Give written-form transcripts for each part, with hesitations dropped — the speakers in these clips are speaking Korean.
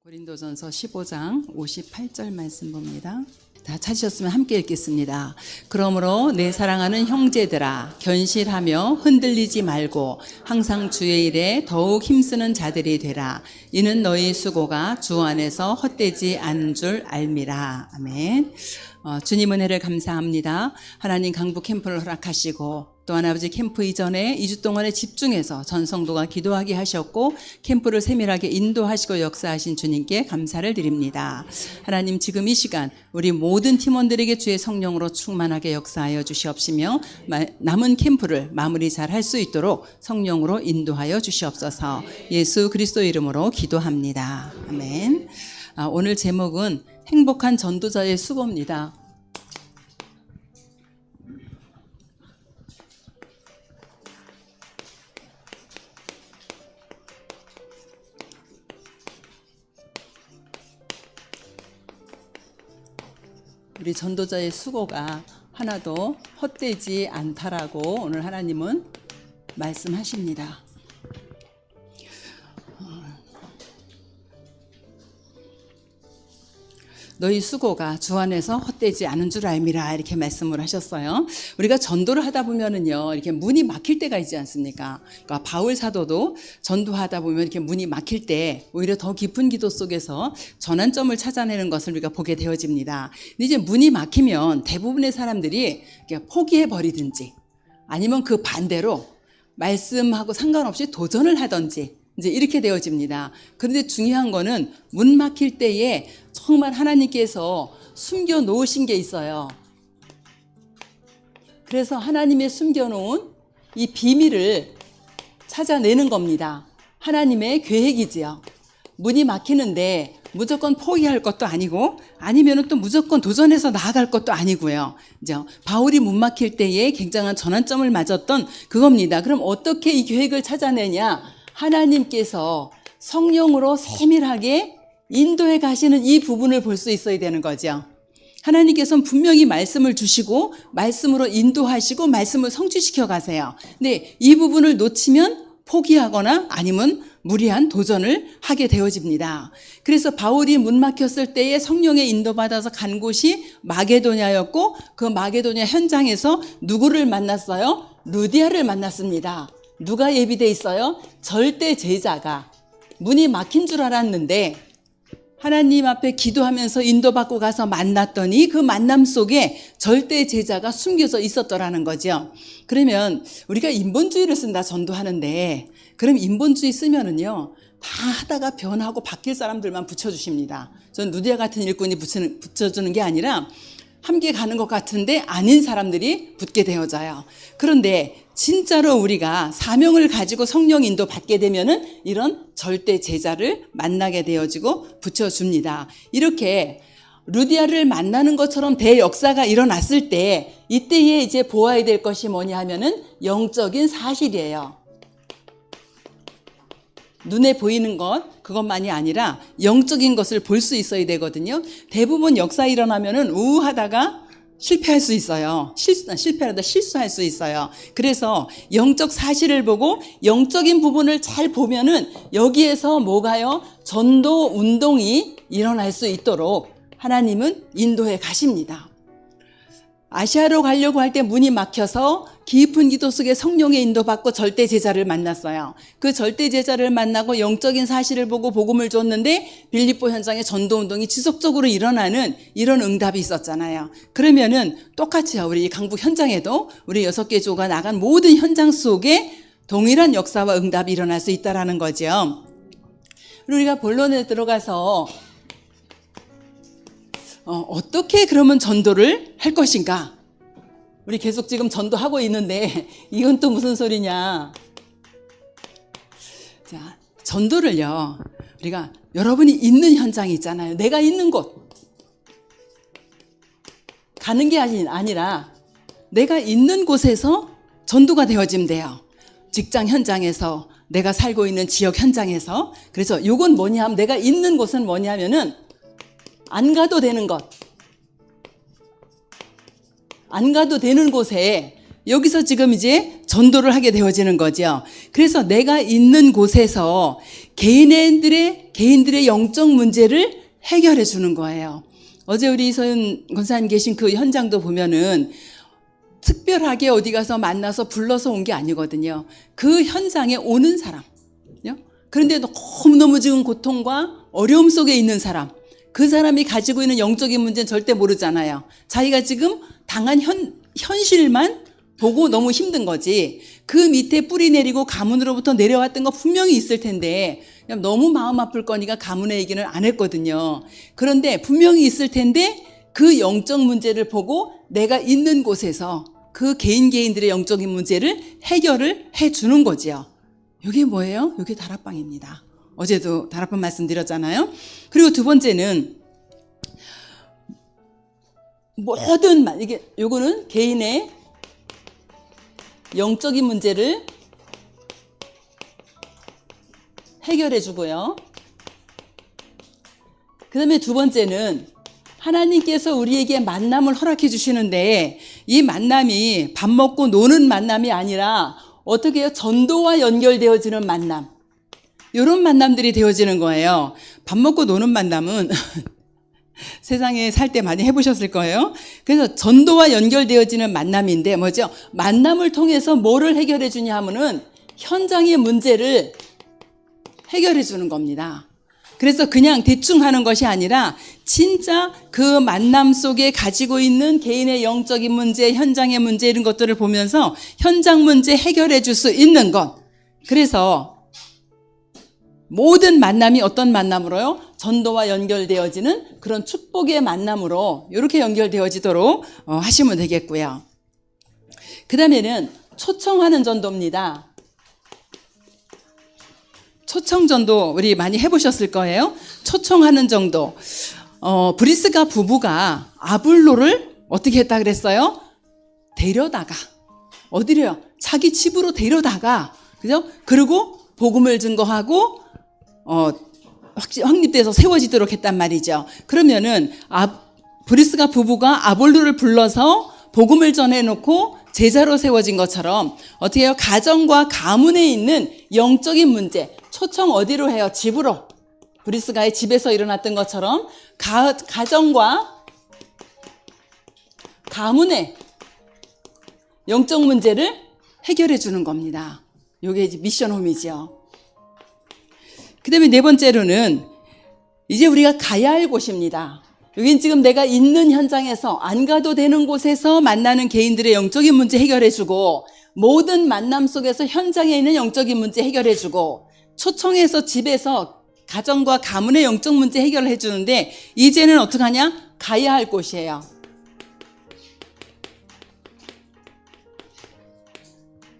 고린도전서 15장 58절 말씀 봅니다. 다 찾으셨으면 함께 읽겠습니다. 그러므로 내 사랑하는 형제들아 견실하며 흔들리지 말고 항상 주의 일에 더욱 힘쓰는 자들이 되라. 이는 너희 수고가 주 안에서 헛되지 않은 줄 알미라. 아멘. 주님 은혜를 감사합니다. 하나님 강북 캠프를 허락하시고 또한 아버지 캠프 이전에 2주 동안에 집중해서 전 성도가 기도하게 하셨고 캠프를 세밀하게 인도하시고 역사하신 주님께 감사를 드립니다. 하나님 지금 이 시간 우리 모든 팀원들에게 주의 성령으로 충만하게 역사하여 주시옵시며 남은 캠프를 마무리 잘 할 수 있도록 성령으로 인도하여 주시옵소서. 예수 그리스도 이름으로 기도합니다. 아멘. 오늘 제목은 행복한 전도자의 수고입니다. 우리 전도자의 수고가 하나도 헛되지 않다라고 오늘 하나님은 말씀하십니다. 너희 수고가 주 안에서 헛되지 않은 줄 알미라 이렇게 말씀을 하셨어요. 우리가 전도를 하다 보면은요 이렇게 문이 막힐 때가 있지 않습니까? 그러니까 바울 사도도 전도하다 보면 이렇게 문이 막힐 때 오히려 더 깊은 기도 속에서 전환점을 찾아내는 것을 우리가 보게 되어집니다. 근데 이제 문이 막히면 대부분의 사람들이 포기해 버리든지 아니면 그 반대로 말씀하고 상관없이 도전을 하든지 이제 이렇게 되어집니다. 그런데 중요한 거는 문 막힐 때에 정말 하나님께서 숨겨 놓으신 게 있어요. 그래서 하나님의 숨겨 놓은 이 비밀을 찾아내는 겁니다. 하나님의 계획이지요. 문이 막히는데 무조건 포기할 것도 아니고 아니면 또 무조건 도전해서 나아갈 것도 아니고요. 이제 바울이 문 막힐 때에 굉장한 전환점을 맞았던 그겁니다. 그럼 어떻게 이 계획을 찾아내냐? 하나님께서 성령으로 세밀하게 인도해 가시는 이 부분을 볼 수 있어야 되는 거죠. 하나님께서는 분명히 말씀을 주시고 말씀으로 인도하시고 말씀을 성취시켜 가세요. 근데 이 부분을 놓치면 포기하거나 아니면 무리한 도전을 하게 되어집니다. 그래서 바울이 문 막혔을 때에 성령의 인도받아서 간 곳이 마게도냐였고 그 마게도냐 현장에서 누구를 만났어요? 루디아를 만났습니다. 누가 예비돼 있어요? 절대 제자가. 문이 막힌 줄 알았는데 하나님 앞에 기도하면서 인도받고 가서 만났더니 그 만남 속에 절대 제자가 숨겨져 있었더라는 거죠. 그러면 우리가 인본주의를 쓴다 전도하는데 그럼 인본주의 쓰면은요 다 하다가 변하고 바뀔 사람들만 붙여주십니다. 전 루디아 같은 일꾼이 붙여주는 게 아니라 함께 가는 것 같은데 아닌 사람들이 붙게 되어져요. 그런데 진짜로 우리가 사명을 가지고 성령 인도 받게 되면은 이런 절대 제자를 만나게 되어지고 붙여줍니다. 이렇게 루디아를 만나는 것처럼 대역사가 일어났을 때 이때에 이제 보아야 될 것이 뭐냐 하면은 영적인 사실이에요. 눈에 보이는 것 그것만이 아니라 영적인 것을 볼 수 있어야 되거든요. 대부분 역사 일어나면은 우하다가 실패할 수 있어요. 실패하다 실수할 수 있어요. 그래서 영적 사실을 보고 영적인 부분을 잘 보면은 여기에서 뭐가요? 전도 운동이 일어날 수 있도록 하나님은 인도해 가십니다. 아시아로 가려고 할 때 문이 막혀서 깊은 기도 속에 성령의 인도받고 절대 제자를 만났어요. 그 절대 제자를 만나고 영적인 사실을 보고 복음을 줬는데 빌립보 현장에 전도운동이 지속적으로 일어나는 이런 응답이 있었잖아요. 그러면은 똑같이요. 우리 강북 현장에도 우리 6개 조가 나간 모든 현장 속에 동일한 역사와 응답이 일어날 수 있다는 거죠. 우리가 본론에 들어가서 어떻게 그러면 전도를 할 것인가? 우리 계속 지금 전도하고 있는데 이건 또 무슨 소리냐? 자, 전도를요. 우리가 여러분이 있는 현장이 있잖아요. 내가 있는 곳. 가는 게 아니라 내가 있는 곳에서 전도가 되어지면 돼요. 직장 현장에서 내가 살고 있는 지역 현장에서. 그래서 이건 뭐냐 하면 내가 있는 곳은 뭐냐면은 안 가도 되는 것. 안 가도 되는 곳에 여기서 지금 이제 전도를 하게 되어지는 거죠. 그래서 내가 있는 곳에서 개인들의 영적 문제를 해결해 주는 거예요. 어제 우리 이소연 권사님 계신 그 현장도 보면은 특별하게 어디 가서 만나서 불러서 온 게 아니거든요. 그 현장에 오는 사람. 그런데 너무너무 지금 고통과 어려움 속에 있는 사람. 그 사람이 가지고 있는 영적인 문제는 절대 모르잖아요. 자기가 지금 당한 현실만 보고 너무 힘든 거지. 그 밑에 뿌리 내리고 가문으로부터 내려왔던 거 분명히 있을 텐데 그냥 너무 마음 아플 거니까 가문의 얘기는 안 했거든요. 그런데 분명히 있을 텐데 그 영적 문제를 보고 내가 있는 곳에서 그 개인들의 영적인 문제를 해결을 해주는 거지요. 이게 뭐예요? 이게 다락방입니다. 어제도 다락방 말씀드렸잖아요. 그리고 두 번째는 요거는 개인의 영적인 문제를 해결해 주고요. 그 다음에 두 번째는 하나님께서 우리에게 만남을 허락해 주시는데 이 만남이 밥 먹고 노는 만남이 아니라 어떻게 해요? 전도와 연결되어지는 만남. 이런 만남들이 되어지는 거예요. 밥 먹고 노는 만남은 세상에 살 때 많이 해보셨을 거예요. 그래서 전도와 연결되어지는 만남인데 뭐죠? 만남을 통해서 뭐를 해결해 주냐 하면은 현장의 문제를 해결해 주는 겁니다. 그래서 그냥 대충 하는 것이 아니라 진짜 그 만남 속에 가지고 있는 개인의 영적인 문제, 현장의 문제 이런 것들을 보면서 현장 문제 해결해 줄 수 있는 것. 그래서 모든 만남이 어떤 만남으로요? 전도와 연결되어지는 그런 축복의 만남으로 이렇게 연결되어지도록 하시면 되겠고요. 그 다음에는 초청하는 전도입니다. 초청 전도 우리 많이 해보셨을 거예요. 초청하는 전도. 브리스가 부부가 아볼로를 어떻게 했다 그랬어요? 데려다가. 어디래요? 자기 집으로 데려다가. 그죠? 그리고 복음을 증거하고 확립돼서 세워지도록 했단 말이죠. 그러면은 브리스가 부부가 아볼로를 불러서 복음을 전해놓고 제자로 세워진 것처럼 어떻게 해요? 가정과 가문에 있는 영적인 문제 초청 어디로 해요? 집으로. 브리스가의 집에서 일어났던 것처럼 가정과 가문의 영적 문제를 해결해 주는 겁니다. 이게 이제 미션홈이죠. 그 다음에 네 번째로는 이제 우리가 가야 할 곳입니다. 여긴 지금 내가 있는 현장에서 안 가도 되는 곳에서 만나는 개인들의 영적인 문제 해결해주고 모든 만남 속에서 현장에 있는 영적인 문제 해결해주고 초청해서 집에서 가정과 가문의 영적 문제 해결을 해주는데 이제는 어떻게 하냐? 가야 할 곳이에요.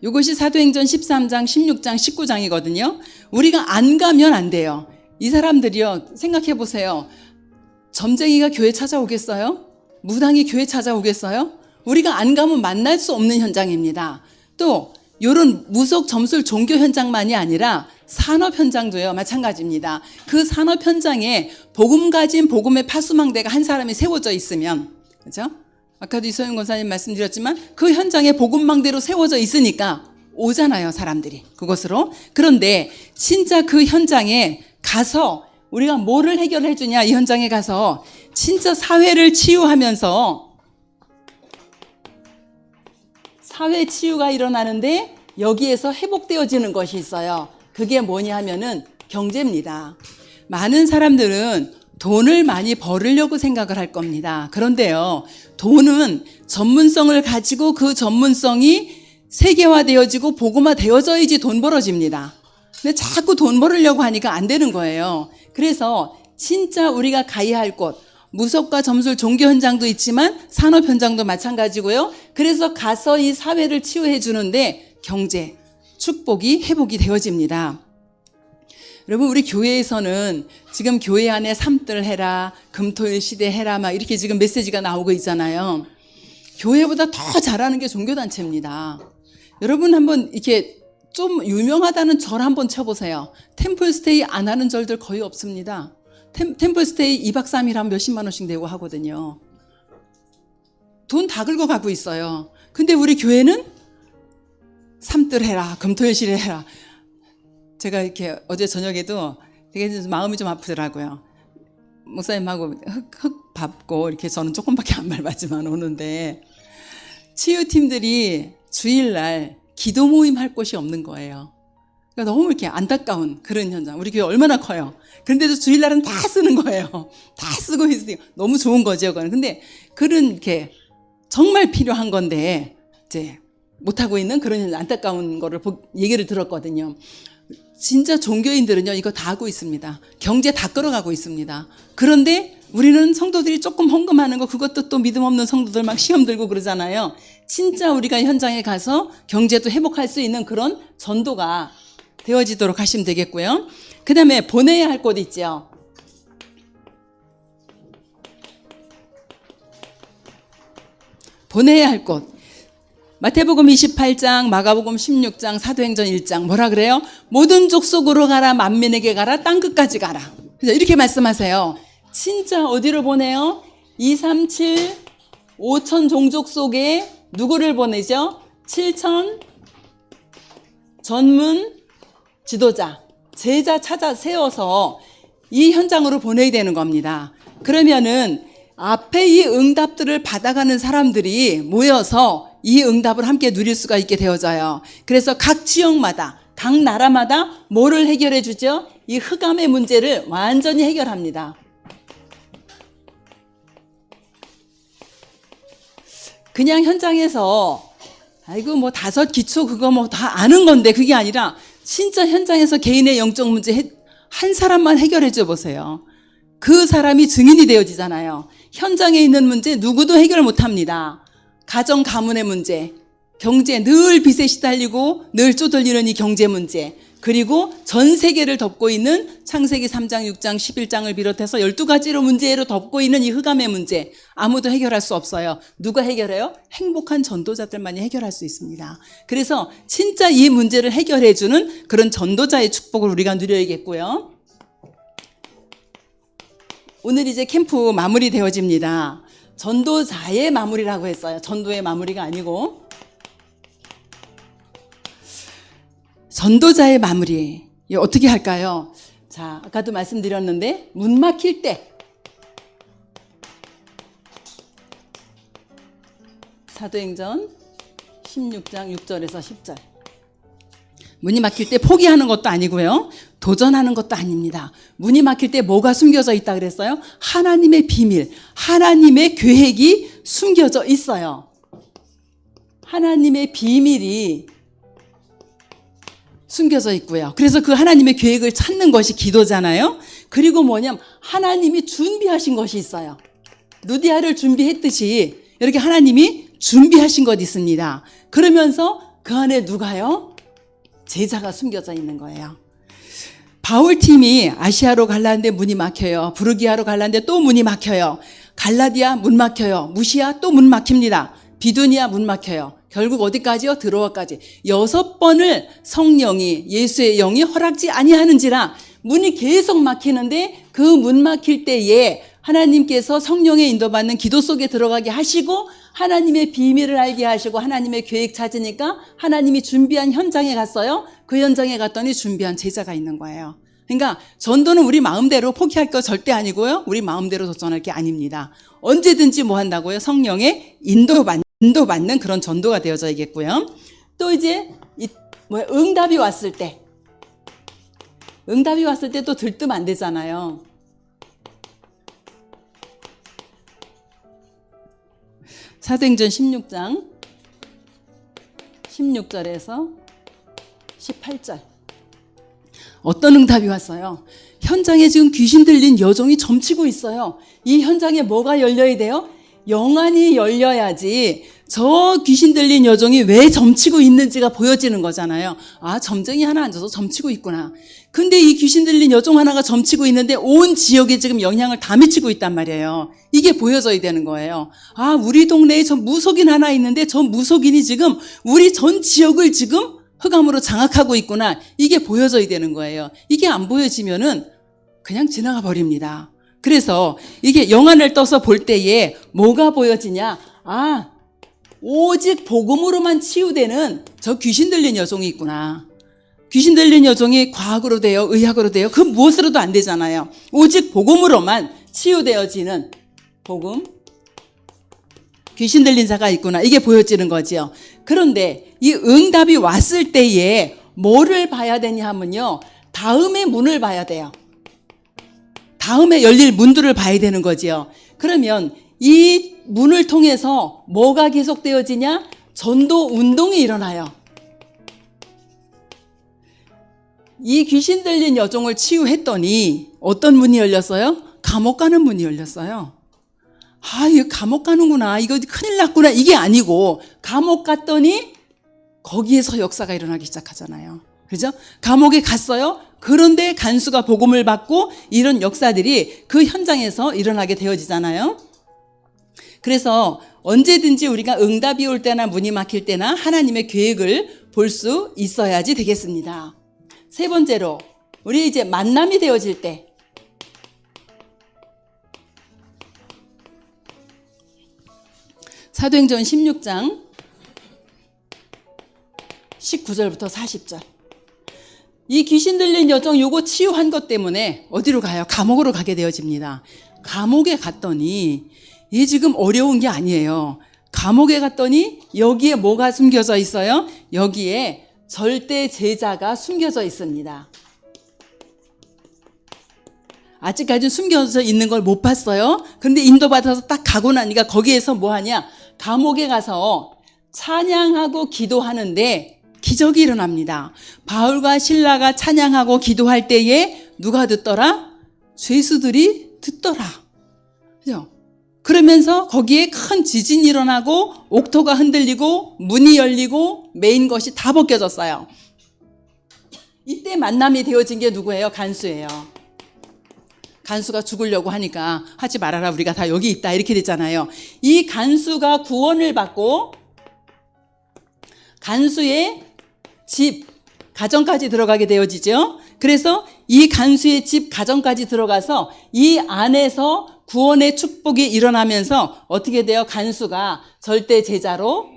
이것이 사도행전 13장, 16장, 19장이거든요. 우리가 안 가면 안 돼요. 이 사람들이요. 생각해 보세요. 점쟁이가 교회 찾아오겠어요? 무당이 교회 찾아오겠어요? 우리가 안 가면 만날 수 없는 현장입니다. 또 이런 무속 점술 종교 현장만이 아니라 산업 현장도요. 마찬가지입니다. 그 산업 현장에 복음 가진 복음의 파수망대가 한 사람이 세워져 있으면 그렇죠? 아까도 이소영 권사님 말씀드렸지만 그 현장에 복음망대로 세워져 있으니까 오잖아요. 사람들이 그곳으로. 그런데 진짜 그 현장에 가서 우리가 뭐를 해결해 주냐 이 현장에 가서 진짜 사회를 치유하면서 사회 치유가 일어나는데 여기에서 회복되어지는 것이 있어요. 그게 뭐냐 하면은 경제입니다. 많은 사람들은 돈을 많이 벌으려고 생각을 할 겁니다. 그런데요, 돈은 전문성을 가지고 그 전문성이 세계화되어지고 복음화되어져야지 돈 벌어집니다. 근데 자꾸 돈 벌으려고 하니까 안 되는 거예요. 그래서 진짜 우리가 가야 할 곳, 무속과 점술 종교 현장도 있지만 산업 현장도 마찬가지고요. 그래서 가서 이 사회를 치유해 주는데 경제, 축복이 회복이 되어집니다. 여러분 우리 교회에서는 지금 교회 안에 삼들 해라, 금토일 시대 해라 막 이렇게 지금 메시지가 나오고 있잖아요. 교회보다 더 잘하는 게 종교단체입니다. 여러분 한번 이렇게 좀 유명하다는 절 한번 쳐보세요. 템플스테이 안 하는 절들 거의 없습니다. 템플스테이 2박 3일 하면 몇십만 원씩 내고 하거든요. 돈 다 긁어가고 있어요. 근데 우리 교회는 삼뜰 해라, 금토일실 해라. 제가 이렇게 어제 저녁에도 되게 마음이 좀 아프더라고요. 목사님하고 흙 밟고 이렇게 저는 조금밖에 안 밟았지만 오는데 치유팀들이 주일날 기도 모임 할 곳이 없는 거예요. 그러니까 너무 이렇게 안타까운 그런 현장. 우리 교회 얼마나 커요. 그런데도 주일날은 다 쓰는 거예요. 다 쓰고 있으니까 너무 좋은 거죠, 그거는. 근데 그런 이렇게 정말 필요한 건데 이제 못하고 있는 그런 안타까운 거를 얘기를 들었거든요. 진짜 종교인들은요, 이거 다 하고 있습니다. 경제 다 끌어가고 있습니다. 그런데 우리는 성도들이 조금 헌금하는 거, 그것도 또 믿음 없는 성도들 막 시험 들고 그러잖아요. 진짜 우리가 현장에 가서 경제도 회복할 수 있는 그런 전도가 되어지도록 하시면 되겠고요. 그 다음에 보내야 할 곳 있죠. 보내야 할 곳. 마태복음 28장, 마가복음 16장, 사도행전 1장 뭐라 그래요? 모든 족속으로 가라, 만민에게 가라, 땅끝까지 가라. 그래서 이렇게 말씀하세요. 진짜 어디로 보내요? 2, 3, 7, 5천 종족 속에 누구를 보내죠? 7천 전문 지도자, 제자 찾아 세워서 이 현장으로 보내야 되는 겁니다. 그러면은 앞에 이 응답들을 받아가는 사람들이 모여서 이 응답을 함께 누릴 수가 있게 되어져요. 그래서 각 지역마다, 각 나라마다 뭐를 해결해 주죠? 이 흑암의 문제를 완전히 해결합니다. 그냥 현장에서 아이고 뭐 5 기초 그거 뭐 다 아는 건데 그게 아니라 진짜 현장에서 개인의 영적 문제 한 사람만 해결해 줘 보세요. 그 사람이 증인이 되어지잖아요. 현장에 있는 문제 누구도 해결 못 합니다. 가정 가문의 문제, 경제 늘 빚에 시달리고 늘 쪼들리는 이 경제 문제, 그리고 전 세계를 덮고 있는 창세기 3장, 6장, 11장을 비롯해서 12가지로 문제로 덮고 있는 이 흑암의 문제 아무도 해결할 수 없어요. 누가 해결해요? 행복한 전도자들만이 해결할 수 있습니다. 그래서 진짜 이 문제를 해결해 주는 그런 전도자의 축복을 우리가 누려야겠고요. 오늘 이제 캠프 마무리 되어집니다. 전도자의 마무리라고 했어요. 전도의 마무리가 아니고 전도자의 마무리. 어떻게 할까요? 자, 아까도 말씀드렸는데 문 막힐 때 사도행전 16장 6절에서 10절 문이 막힐 때 포기하는 것도 아니고요. 도전하는 것도 아닙니다. 문이 막힐 때 뭐가 숨겨져 있다 그랬어요? 하나님의 비밀, 하나님의 계획이 숨겨져 있어요. 하나님의 비밀이 숨겨져 있고요. 그래서 그 하나님의 계획을 찾는 것이 기도잖아요. 그리고 뭐냐면 하나님이 준비하신 것이 있어요. 누디아를 준비했듯이 이렇게 하나님이 준비하신 것이 있습니다. 그러면서 그 안에 누가요? 제자가 숨겨져 있는 거예요. 바울팀이 아시아로 갈라는데 문이 막혀요. 부르기아로 갈라는데 또 문이 막혀요. 갈라디아 문 막혀요. 무시아 또 문 막힙니다. 비두니아 문 막혀요. 결국 어디까지요? 드로아까지 6번을 성령이 예수의 영이 허락지 아니하는지라 문이 계속 막히는데 그 문 막힐 때에 하나님께서 성령의 인도받는 기도 속에 들어가게 하시고 하나님의 비밀을 알게 하시고 하나님의 계획 찾으니까 하나님이 준비한 현장에 갔어요. 그 현장에 갔더니 준비한 제자가 있는 거예요. 그러니까 전도는 우리 마음대로 포기할 거 절대 아니고요. 우리 마음대로 도전할 게 아닙니다. 언제든지 뭐 한다고요? 성령의 인도받는 그런 전도가 되어져야겠고요. 또 이제 응답이 왔을 때 또 들뜨면 안 되잖아요. 사도행전 16장 16절에서 18절 어떤 응답이 왔어요? 현장에 지금 귀신 들린 여종이 점치고 있어요. 이 현장에 뭐가 열려야 돼요? 영안이 열려야지 저 귀신 들린 여종이 왜 점치고 있는지가 보여지는 거잖아요. 아, 점쟁이 하나 앉아서 점치고 있구나. 근데 이 귀신 들린 여종 하나가 점치고 있는데 온 지역에 지금 영향을 다 미치고 있단 말이에요. 이게 보여져야 되는 거예요. 아, 우리 동네에 저 무속인 하나 있는데 저 무속인이 지금 우리 전 지역을 지금 흑암으로 장악하고 있구나. 이게 보여져야 되는 거예요. 이게 안 보여지면은 그냥 지나가 버립니다. 그래서 이게 영안을 떠서 볼 때에 뭐가 보여지냐? 아, 오직 복음으로만 치유되는 저 귀신 들린 여종이 있구나. 귀신 들린 여종이 과학으로 돼요? 의학으로 돼요? 그 무엇으로도 안 되잖아요. 오직 복음으로만 치유되어지는 복음, 귀신 들린 자가 있구나. 이게 보여지는 거지요. 그런데 이 응답이 왔을 때에 뭐를 봐야 되냐 하면요. 다음의 문을 봐야 돼요. 다음에 열릴 문들을 봐야 되는 거지요. 그러면 이 문을 통해서 뭐가 계속되어지냐? 전도 운동이 일어나요. 이 귀신 들린 여종을 치유했더니 어떤 문이 열렸어요? 감옥 가는 문이 열렸어요. 아, 이거 감옥 가는구나. 이거 큰일 났구나. 이게 아니고 감옥 갔더니 거기에서 역사가 일어나기 시작하잖아요. 그죠? 감옥에 갔어요. 그런데 간수가 복음을 받고 이런 역사들이 그 현장에서 일어나게 되어지잖아요. 그래서 언제든지 우리가 응답이 올 때나 문이 막힐 때나 하나님의 계획을 볼 수 있어야지 되겠습니다. 세 번째로 우리 이제 만남이 되어질 때 사도행전 16장 19절부터 40절. 이 귀신 들린 여종 요거 치유한 것 때문에 어디로 가요? 감옥으로 가게 되어집니다. 감옥에 갔더니 얘 지금 어려운 게 아니에요. 감옥에 갔더니 여기에 뭐가 숨겨져 있어요? 여기에 절대 제자가 숨겨져 있습니다. 아직까지 숨겨져 있는 걸 못 봤어요. 그런데 인도받아서 딱 가고 나니까 거기에서 뭐 하냐? 감옥에 가서 찬양하고 기도하는데 기적이 일어납니다. 바울과 실라가 찬양하고 기도할 때에 누가 듣더라? 죄수들이 듣더라. 그죠? 그러면서 거기에 큰 지진이 일어나고 옥토가 흔들리고 문이 열리고 메인 것이 다 벗겨졌어요. 이때 만남이 되어진 게 누구예요? 간수예요. 간수가 죽으려고 하니까 하지 말아라, 우리가 다 여기 있다, 이렇게 됐잖아요. 이 간수가 구원을 받고 간수의 집, 가정까지 들어가게 되어지죠. 그래서 이 간수의 집, 가정까지 들어가서 이 안에서 구원의 축복이 일어나면서 어떻게 돼요? 간수가 절대 제자로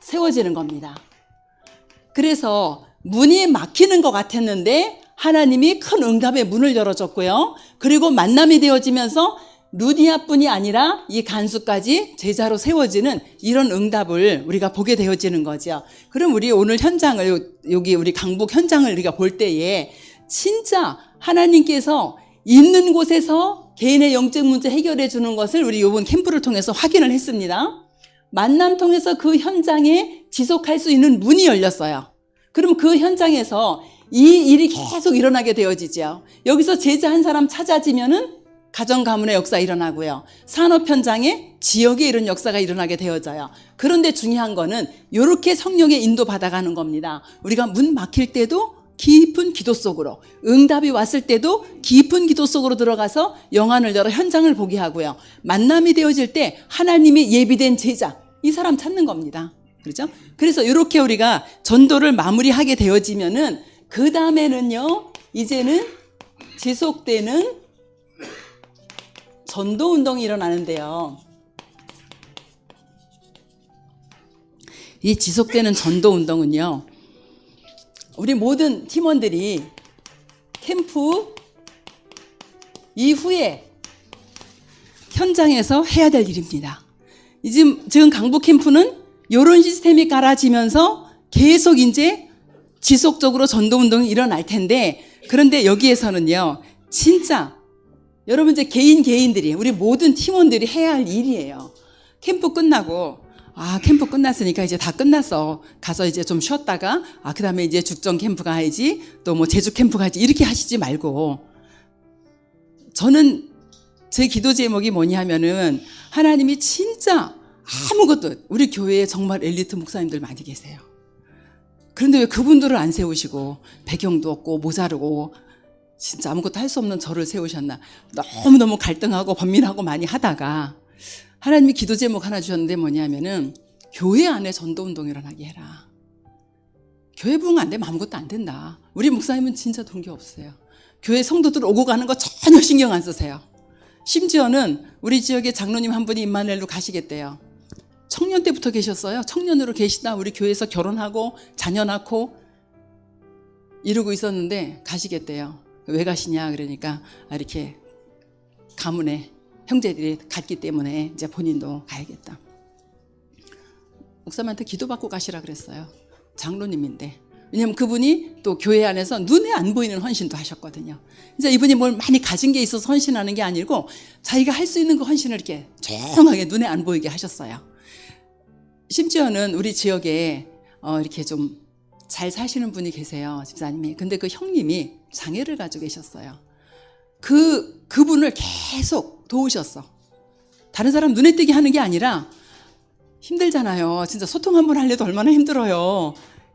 세워지는 겁니다. 그래서 문이 막히는 것 같았는데 하나님이 큰 응답의 문을 열어줬고요. 그리고 만남이 되어지면서 루디아뿐이 아니라 이 간수까지 제자로 세워지는 이런 응답을 우리가 보게 되어지는 거죠. 그럼 우리 오늘 현장을, 여기 우리 강북 현장을 우리가 볼 때에 진짜 하나님께서 있는 곳에서 개인의 영적 문제 해결해 주는 것을 우리 이번 캠프를 통해서 확인을 했습니다. 만남 통해서 그 현장에 지속할 수 있는 문이 열렸어요. 그럼 그 현장에서 이 일이 계속 일어나게 되어지죠. 여기서 제자 한 사람 찾아지면은 가정 가문의 역사 일어나고요. 산업 현장에 지역에 이런 역사가 일어나게 되어져요. 그런데 중요한 거는 이렇게 성령의 인도 받아가는 겁니다. 우리가 문 막힐 때도 깊은 기도 속으로, 응답이 왔을 때도 깊은 기도 속으로 들어가서 영안을 열어 현장을 보게 하고요. 만남이 되어질 때 하나님이 예비된 제자, 이 사람 찾는 겁니다. 그렇죠? 그래서 이렇게 우리가 전도를 마무리하게 되어지면은 그 다음에는요, 이제는 지속되는 전도 운동이 일어나는데요. 이 지속되는 전도 운동은요, 우리 모든 팀원들이 캠프 이후에 현장에서 해야 될 일입니다. 지금 강북 캠프는 이런 시스템이 깔아지면서 계속 이제 지속적으로 전도 운동이 일어날 텐데, 그런데 여기에서는요, 진짜 여러분 이제 개인들이, 우리 모든 팀원들이 해야 할 일이에요. 캠프 끝나고, 캠프 끝났으니까 이제 다 끝났어. 가서 이제 좀 쉬었다가, 그 다음에 이제 죽전 캠프 가야지, 또 뭐 제주 캠프 가야지, 이렇게 하시지 말고, 저는 제 기도 제목이 뭐냐 하면은, 하나님이 진짜 아무것도, 우리 교회에 정말 엘리트 목사님들 많이 계세요. 그런데 왜 그분들을 안 세우시고, 배경도 없고, 모자르고, 진짜 아무것도 할 수 없는 저를 세우셨나. 너무너무 갈등하고 번민하고 많이 하다가 하나님이 기도 제목 하나 주셨는데 뭐냐면은, 교회 안에 전도운동 일어나게 해라. 교회 부흥 안 되면 아무것도 안 된다. 우리 목사님은 진짜 동기 없어요. 교회 성도들 오고 가는 거 전혀 신경 안 쓰세요. 심지어는 우리 지역에 장로님 한 분이 임마누엘로 가시겠대요. 청년 때부터 계셨어요. 청년으로 계시다 우리 교회에서 결혼하고 자녀 낳고 이러고 있었는데 가시겠대요. 왜 가시냐 그러니까 이렇게 가문에 형제들이 갔기 때문에 이제 본인도 가야겠다. 목사님한테 기도받고 가시라 그랬어요. 장로님인데. 왜냐면 그분이 또 교회 안에서 눈에 안 보이는 헌신도 하셨거든요. 이제 이분이 뭘 많이 가진 게 있어서 헌신하는 게 아니고 자기가 할 수 있는 그 헌신을 이렇게 조용하게 눈에 안 보이게 하셨어요. 심지어는 우리 지역에 이렇게 좀 잘 사시는 분이 계세요. 집사님이. 근데 그 형님이 장애를 가지고 계셨어요. 그분을 계속 도우셨어. 다른 사람 눈에 띄게 하는 게 아니라 힘들잖아요. 진짜 소통 한번 하려도 얼마나 힘들어요.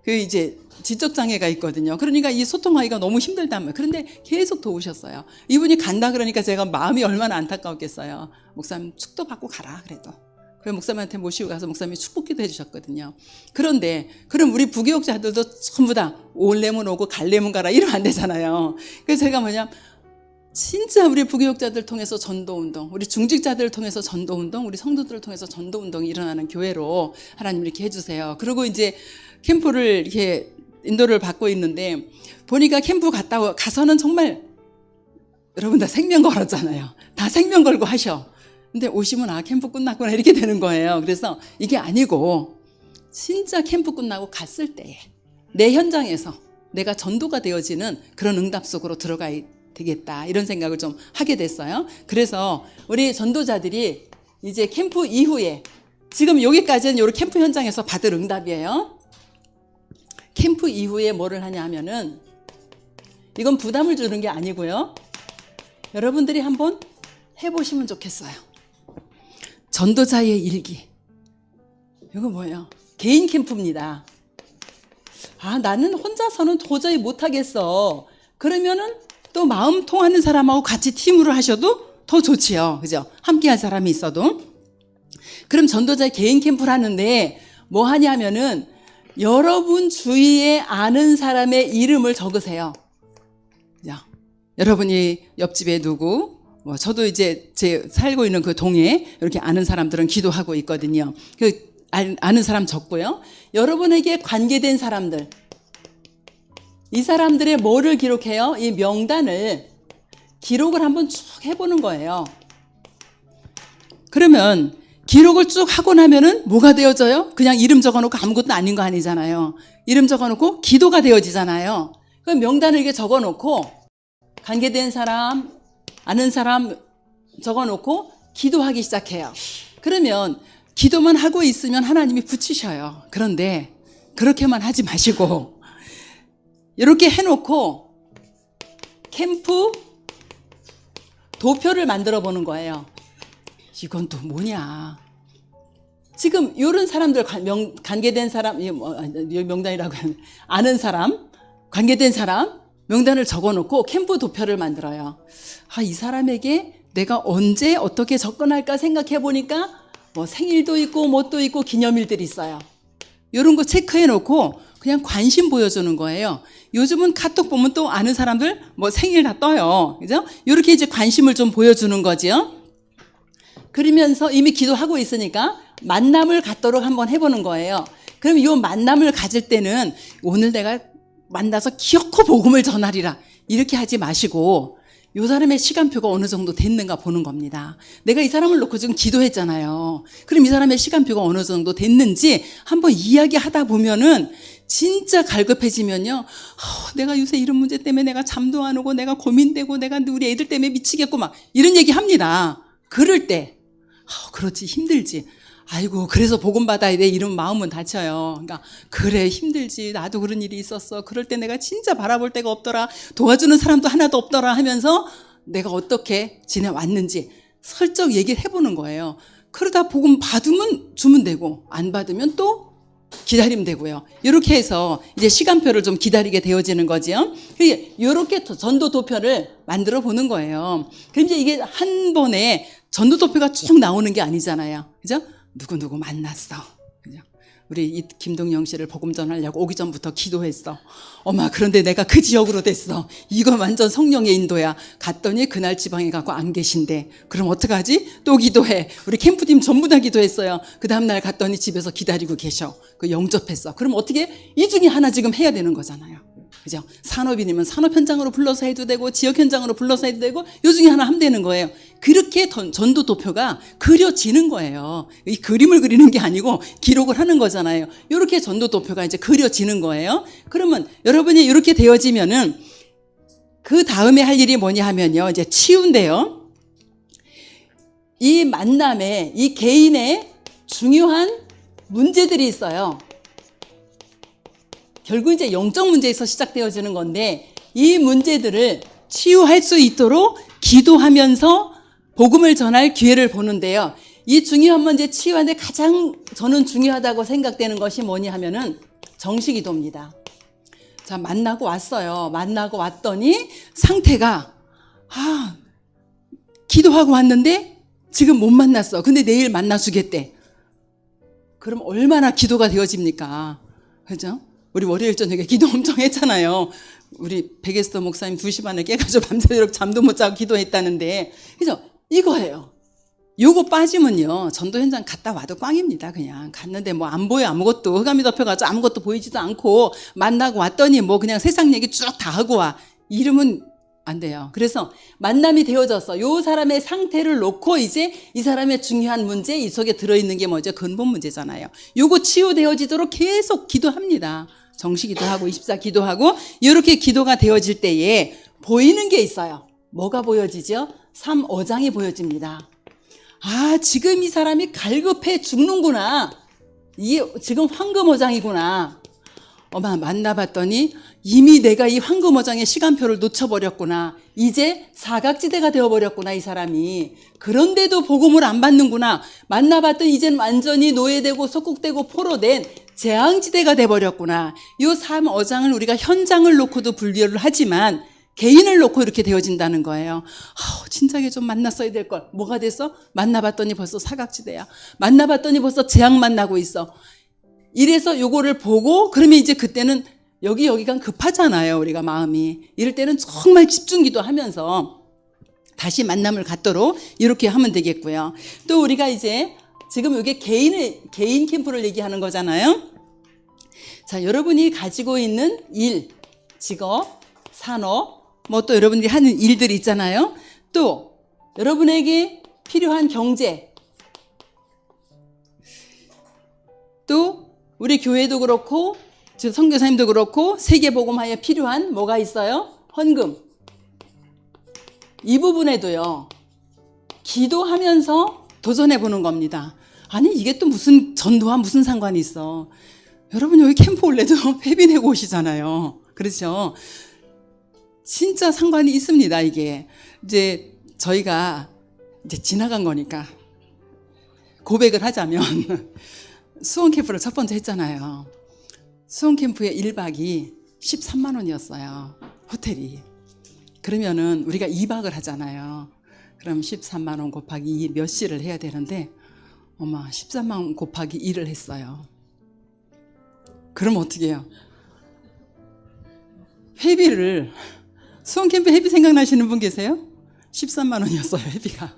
이제 지적 장애가 있거든요. 그러니까 이 소통하기가 너무 힘들단 말이에요. 그런데 계속 도우셨어요. 이분이 간다 그러니까 제가 마음이 얼마나 안타까웠겠어요. 목사님 축도 받고 가라 그래도. 그래서 목사님한테 모시고 가서 목사님이 축복기도 해주셨거든요. 그런데 그럼 우리 부교육자들도 전부 다 올레문 오고 갈레문 가라 이러면 안 되잖아요. 그래서 제가 진짜 우리 부교육자들 통해서 전도운동, 우리 중직자들을 통해서 전도운동, 우리 성도들을 통해서 전도운동이 일어나는 교회로 하나님 이렇게 해주세요. 그리고 이제 캠프를 이렇게 인도를 받고 있는데 보니까 캠프 가서는 정말 여러분 다 생명 걸었잖아요. 다 생명 걸고 하셔. 근데 오시면 캠프 끝났구나 이렇게 되는 거예요. 그래서 이게 아니고 진짜 캠프 끝나고 갔을 때 내 현장에서 내가 전도가 되어지는 그런 응답 속으로 들어가야 되겠다 이런 생각을 좀 하게 됐어요. 그래서 우리 전도자들이 이제 캠프 이후에 지금 여기까지는 이 캠프 현장에서 받을 응답이에요. 캠프 이후에 뭐를 하냐 하면은 이건 부담을 주는 게 아니고요. 여러분들이 한번 해보시면 좋겠어요. 전도자의 일기. 이거 뭐예요? 개인 캠프입니다. 나는 혼자서는 도저히 못하겠어. 그러면은 또 마음 통하는 사람하고 같이 팀으로 하셔도 더 좋지요. 그죠? 함께 할 사람이 있어도. 그럼 전도자의 개인 캠프를 하는데 뭐 하냐면은 여러분 주위에 아는 사람의 이름을 적으세요. 자, 여러분이 옆집에 누구, 저도 이제 제 살고 있는 그 동에 이렇게 아는 사람들은 기도하고 있거든요. 아는 사람 적고요. 여러분에게 관계된 사람들, 이 사람들의 뭐를 기록해요? 이 명단을 기록을 한번 쭉 해보는 거예요. 그러면 기록을 쭉 하고 나면은 뭐가 되어져요? 그냥 이름 적어놓고 아무것도 아닌 거 아니잖아요. 이름 적어놓고 기도가 되어지잖아요. 그 명단을 이렇게 적어놓고 관계된 사람, 아는 사람 적어놓고 기도하기 시작해요. 그러면 기도만 하고 있으면 하나님이 붙이셔요. 그런데 그렇게만 하지 마시고 이렇게 해놓고 캠프 도표를 만들어 보는 거예요. 이건 또 뭐냐. 지금 이런 사람들 관계된 사람, 명단이라고 하는 아는 사람, 관계된 사람 명단을 적어놓고 캠프 도표를 만들어요. 이 사람에게 내가 언제 어떻게 접근할까 생각해 보니까 생일도 있고 뭣도 있고 기념일들이 있어요. 이런 거 체크해 놓고 그냥 관심 보여주는 거예요. 요즘은 카톡 보면 또 아는 사람들 생일 다 떠요. 그죠? 이렇게 이제 관심을 좀 보여주는 거죠. 그러면서 이미 기도하고 있으니까 만남을 갖도록 한번 해보는 거예요. 그럼 이 만남을 가질 때는 오늘 내가 만나서 기어코 복음을 전하리라 이렇게 하지 마시고 이 사람의 시간표가 어느 정도 됐는가 보는 겁니다. 내가 이 사람을 놓고 지금 기도했잖아요. 그럼 이 사람의 시간표가 어느 정도 됐는지 한번 이야기하다 보면은 진짜 갈급해지면요. 내가 요새 이런 문제 때문에 내가 잠도 안 오고 내가 고민되고 내가 우리 애들 때문에 미치겠고 막 이런 얘기 합니다. 그럴 때 그렇지 힘들지. 아이고 그래서 복음 받아야 돼 이런 마음은 다쳐요. 그러니까 그래 힘들지 나도 그런 일이 있었어. 그럴 때 내가 진짜 바라볼 데가 없더라. 도와주는 사람도 하나도 없더라 하면서 내가 어떻게 지내왔는지 슬쩍 얘기를 해보는 거예요. 그러다 복음 받으면 주면 되고 안 받으면 또 기다리면 되고요. 이렇게 해서 이제 시간표를 좀 기다리게 되어지는 거죠. 이렇게 전도 도표를 만들어 보는 거예요. 그럼 이제 이게 한 번에 전도 도표가 쭉 나오는 게 아니잖아요. 그죠? 누구 만났어. 그죠? 우리 이 김동영 씨를 복음 전하려고 오기 전부터 기도했어. 엄마, 그런데 내가 그 지역으로 됐어. 이거 완전 성령의 인도야. 갔더니 그날 지방에 가고 안 계신대. 그럼 어떡하지? 또 기도해. 우리 캠프팀 전부 다 기도했어요. 그 다음날 갔더니 집에서 기다리고 계셔. 그 영접했어. 그럼 어떻게? 이 중에 하나 지금 해야 되는 거잖아요. 그죠? 산업인이면 산업 현장으로 불러서 해도 되고 지역 현장으로 불러서 해도 되고 요 중에 하나 하면 되는 거예요. 그렇게 전도 도표가 그려지는 거예요. 이 그림을 그리는 게 아니고 기록을 하는 거잖아요. 이렇게 전도 도표가 이제 그려지는 거예요. 그러면 여러분이 이렇게 되어지면은 그 다음에 할 일이 뭐냐 하면요. 이제 치유인데요. 이 만남에 이 개인의 중요한 문제들이 있어요. 결국 이제 영적 문제에서 시작되어지는 건데 이 문제들을 치유할 수 있도록 기도하면서 복음을 전할 기회를 보는데요. 이 중요한 문제 치유하는데 가장 저는 중요하다고 생각되는 것이 뭐냐 하면은 정식기도입니다. 자, 만나고 왔어요. 만나고 왔더니 상태가 기도하고 왔는데 지금 못 만났어. 근데 내일 만나주겠대. 그럼 얼마나 기도가 되어집니까? 그죠? 우리 월요일 저녁에 기도 엄청 했잖아요. 우리 백에스더 목사님 2시 반에 깨가지고 밤새도록 잠도 못 자고 기도했다는데. 그죠? 이거예요. 요거 빠지면요. 전도 현장 갔다 와도 꽝입니다. 그냥 갔는데 뭐 안 보여 아무것도. 흑암이 덮여가지고 아무것도 보이지도 않고 만나고 왔더니 뭐 그냥 세상 얘기 쭉 다 하고 와. 이러면 안 돼요. 그래서 만남이 되어져서 요 사람의 상태를 놓고 이제 이 사람의 중요한 문제 이 속에 들어있는 게 뭐죠? 근본 문제잖아요. 요거 치유되어지도록 계속 기도합니다. 정식 기도하고 24 기도하고 이렇게 기도가 되어질 때에 보이는 게 있어요. 뭐가 보여지죠? 3어장이 보여집니다. 지금 이 사람이 갈급해 죽는구나. 지금 황금어장이구나. 만나봤더니 이미 내가 이 황금어장의 시간표를 놓쳐버렸구나. 이제 사각지대가 되어버렸구나, 이 사람이. 그런데도 복음을 안 받는구나. 만나봤더니 이젠 완전히 노예되고 속국되고 포로된 재앙지대가 돼버렸구나. 이 3어장을 우리가 현장을 놓고도 분류를 하지만 개인을 놓고 이렇게 되어진다는 거예요. 진작에 좀 만났어야 될 걸. 뭐가 됐어? 만나봤더니 벌써 사각지대야. 만나봤더니 벌써 재앙 만나고 있어. 이래서 요거를 보고 그러면 이제 그때는 여기가 급하잖아요. 우리가 마음이. 이럴 때는 정말 집중 기도하면서 다시 만남을 갖도록 이렇게 하면 되겠고요. 또 우리가 이제 지금 이게 개인 캠프를 얘기하는 거잖아요. 자, 여러분이 가지고 있는 일, 직업, 산업, 뭐 또 여러분들이 하는 일들이 있잖아요. 또 여러분에게 필요한 경제, 또 우리 교회도 그렇고 선교사님도 그렇고 세계복음화에 필요한 뭐가 있어요? 헌금. 이 부분에도요. 기도하면서 도전해 보는 겁니다. 아니 이게 또 무슨 전도와 무슨 상관이 있어. 여러분 여기 캠프 올래도 회비 내고 오시잖아요. 그렇죠? 진짜 상관이 있습니다. 이게 이제 저희가 이제 지나간 거니까 고백을 하자면 수원 캠프를 첫 번째 했잖아요. 수원 캠프의 1박이 13만 원이었어요. 호텔이. 그러면은 우리가 2박을 하잖아요. 그럼 13만 원 곱하기 2 몇 시를 해야 되는데 13만 원 곱하기 2를 했어요. 그럼 어떻게 해요? 회비를 수원 캠프 회비 생각나시는 분 계세요? 13만 원이었어요. 회비가.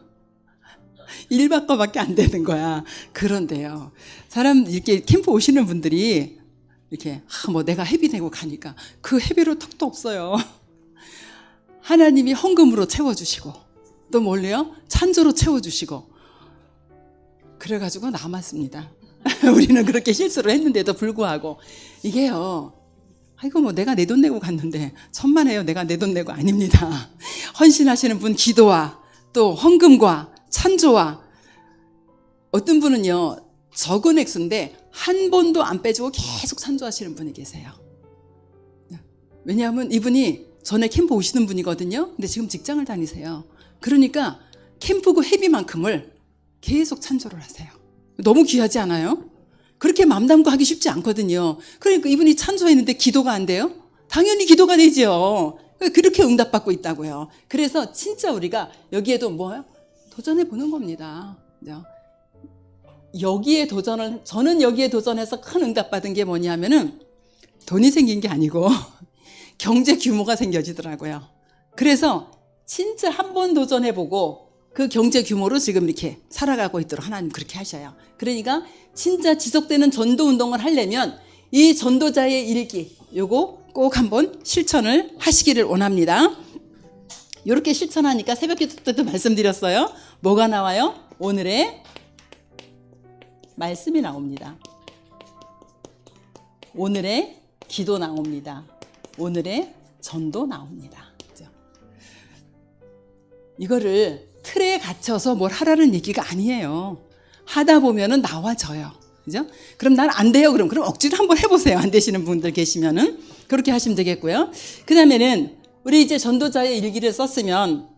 1박 거밖에 안 되는 거야. 그런데요. 사람 이렇게 캠프 오시는 분들이 이렇게 내가 회비 내고 가니까 그 회비로 턱도 없어요. 하나님이 헌금으로 채워주시고 또 뭘래요? 찬조로 채워주시고 그래가지고 남았습니다. 우리는 그렇게 실수를 했는데도 불구하고 이게요. 내가 내 돈 내고 갔는데 천만에요. 내가 내 돈 내고 아닙니다. 헌신하시는 분 기도와 또 헌금과 찬조와 어떤 분은요. 적은 액수인데 한 번도 안 빼주고 계속 찬조하시는 분이 계세요. 왜냐하면 이분이 전에 캠프 오시는 분이거든요. 근데 지금 직장을 다니세요. 그러니까 캠프고 회비만큼을 계속 찬조를 하세요. 너무 귀하지 않아요? 그렇게 맘 담고 하기 쉽지 않거든요. 그러니까 이분이 찬조했는데 기도가 안 돼요? 당연히 기도가 되죠. 그렇게 응답받고 있다고요. 그래서 진짜 우리가 여기에도 도전해 보는 겁니다. 저는 여기에 도전해서 큰 응답받은 게 뭐냐면은 돈이 생긴 게 아니고 경제 규모가 생겨지더라고요. 그래서 진짜 한 번 도전해보고 그 경제 규모로 지금 이렇게 살아가고 있도록 하나님 그렇게 하셔요. 그러니까 진짜 지속되는 전도 운동을 하려면 이 전도자의 일기 요거 꼭 한번 실천을 하시기를 원합니다. 이렇게 실천하니까 새벽기도 때도 말씀드렸어요. 뭐가 나와요? 오늘의 말씀이 나옵니다. 오늘의 기도 나옵니다. 오늘의 전도 나옵니다. 그죠? 이거를 틀에 갇혀서 뭘 하라는 얘기가 아니에요. 하다 보면은 나와져요. 그죠? 그럼 난 안 돼요. 그럼 억지로 한번 해보세요. 안 되시는 분들 계시면은 그렇게 하시면 되겠고요. 그 다음에는 우리 이제 전도자의 일기를 썼으면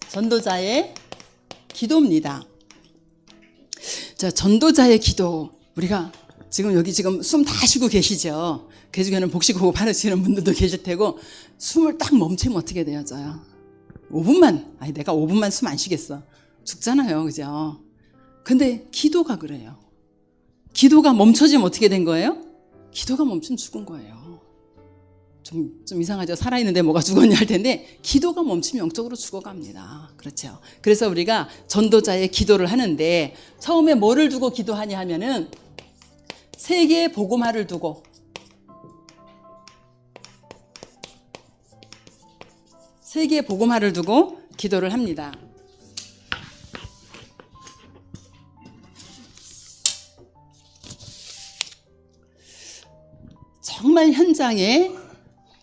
전도자의 기도입니다. 자, 전도자의 기도. 우리가 여기 숨 다 쉬고 계시죠? 그 중에는 복식호흡 하시는 분들도 계실 테고, 숨을 딱 멈추면 어떻게 되어져요? 5분만, 내가 5분만 숨 안 쉬겠어. 죽잖아요. 그죠? 근데 기도가 그래요. 기도가 멈춰지면 어떻게 된 거예요? 기도가 멈추면 죽은 거예요. 좀 이상하죠? 살아있는데 뭐가 죽었냐 할 텐데, 기도가 멈추면 영적으로 죽어갑니다. 그렇죠? 그래서 우리가 전도자의 기도를 하는데, 처음에 뭐를 두고 기도하냐 하면은, 세계의 복음화를 두고, 세계의 복음화를 두고 기도를 합니다. 정말 현장에